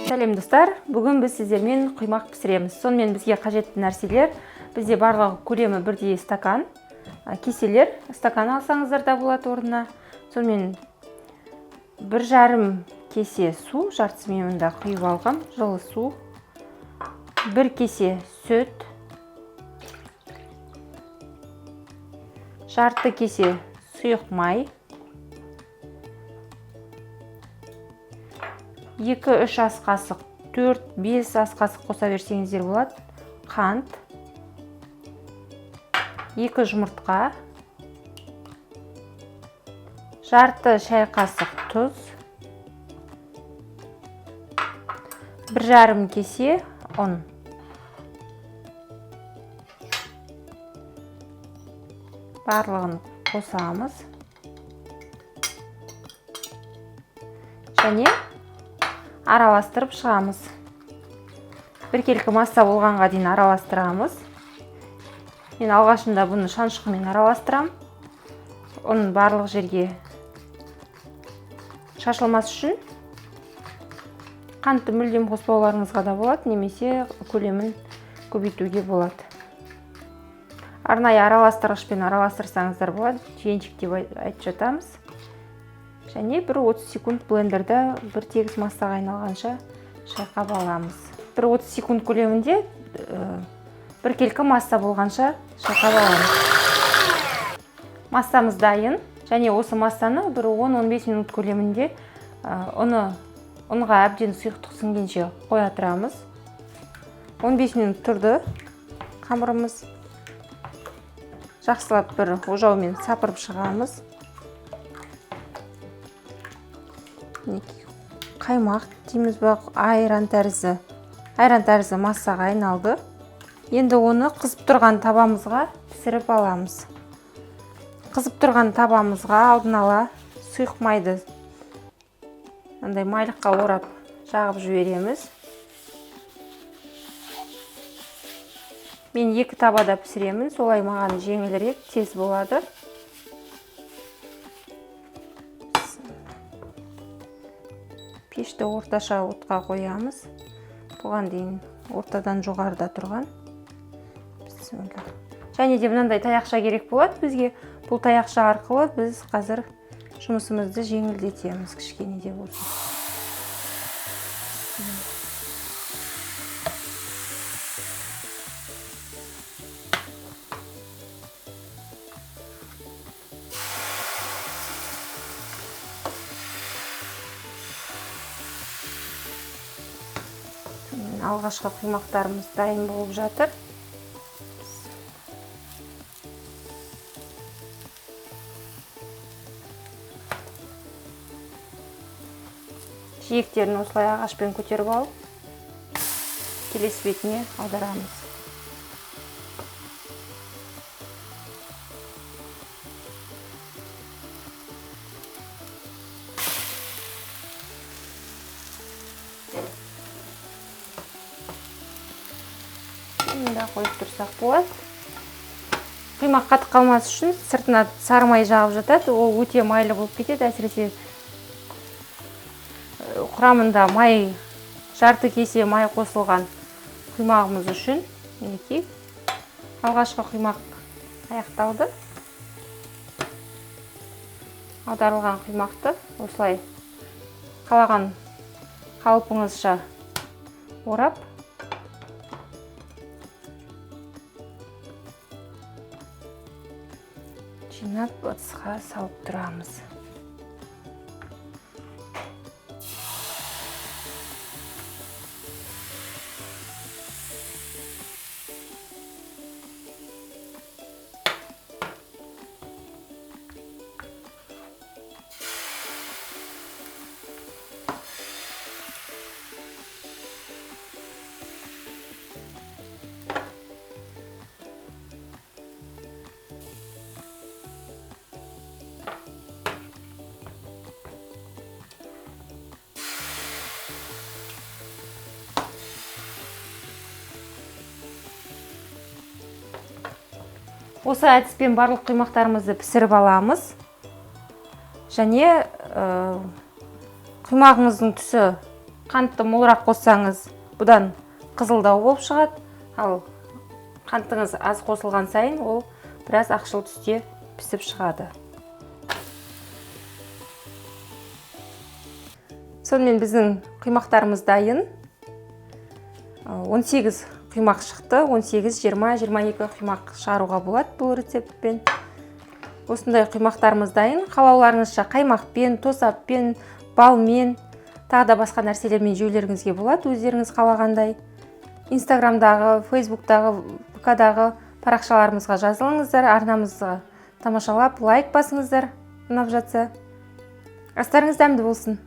Сәлем достар, бүгін біз сіздермен құймақ пісіреміз. Сонымен бізге қажетті нәрселер, бізде барлығы көлемі бірдей стакан, кеселер, стакан алсаңыздар да болады орнына. Сонымен 1,5 кесе су, жартысымен мында құйып алғам, жылы су, 1 кесе сүт, жарты кесе сұйық май, 2-3 ас қасық, 4-5 ас қасық қоса берсеңіздер болады. Қант, 2 жұмыртқа, жарты шай қасық тұз, 1,5 кесе ұн. Барлығын қосамыз. Және араластырып шығамыз. Біркелкі масса болғанға дейін араластырамыз. Мен алғашында бұны шаншқымен араластырам. Оның барлық жерге шашылмас үшін қантты мүлдем қоспауларыңызға да болады, немесе көлемін көбейтуге болады. Арнайы араластырғышпен араластырсаңыздар болады, жиеншік деп айтып жатамыз. Және 30 секунд блендерда бір тегіс массаға айналғанша шайқап аламыз. 30 секунд көлемінде біркелкі масса болғанша шайқап аламыз. Массамыз дайын, және осы массаны 10-15 минут көлемінде ұнға әбден сұйықтық сіңгенше қоя тұрамыз. 15 минут тұрды қамырымыз. Жақсылап бір ожаумен сапырып шығамыз. Қаймақ дейміз бақ, айран тәрізі массаға айналды. Енді оны қызып тұрған табамызға пісіріп аламыз. Қызып тұрған табамызға алдын ала сұйық майды майлыққа орап жағып жібереміз. Мен 2 табада пісіремін, солай маған жеңілірек, тез болады. Пешті орташа отқа қоямыз. Бұған дейін ортадан жоғарыда тұрған. Және де мынандай таяқша керек болады бізге. Бұл таяқша арқылы біз қазір жұмысымызды жеңілдетеміз, кішкене де болсын. Алғашқы құймақтарымыз дайын болып жатыр. Жиектерін осылай ағашпен көтеріп алып, келесі бетіне аударамыз. Мұнда қойып тұрсақ болады. Құймақ қатып қалмас үшін сыртына сары май жағып жатады. Ол өте майлы болып кетеді. Әсіресе құрамында жарты кесе май қосылған құймағымыз үшін. Мінекей, алғашқы құймақ аяқталды. Аударылған құймақты осылай қалаған қалпыңызша орап, жинап ыдысқа салып тұрамыз. Осы әдіспен барлық құймақтарымызды пісіріп аламыз. Және құймағыңыздың түсі қантты молырақ қоссаңыз, бұдан қызылдау болып шығады. Ал қантыңыз аз қосылған сайын ол біраз ақшыл түсте пісіп шығады. Сонымен біздің құймақтарымыз дайын. 18 құймақ шықты. 18, 20, 22 құймақ шығаруға болады бұл рецептпен. Осындай құймақтарымыз дайын. Қалауларыңызша қаймақпен, тосаппен, балмен, тағы да басқа нәрселермен жеулеріңізге болады, өздеріңіз қалағандай. Инстаграмдағы, Фейсбуктағы, ВК-дағы парақшаларымызға жазылыңыздар, арнамызға тамашалап, лайк басыңыздар, ұнап жатса. Астарыңыз дәмді болсын.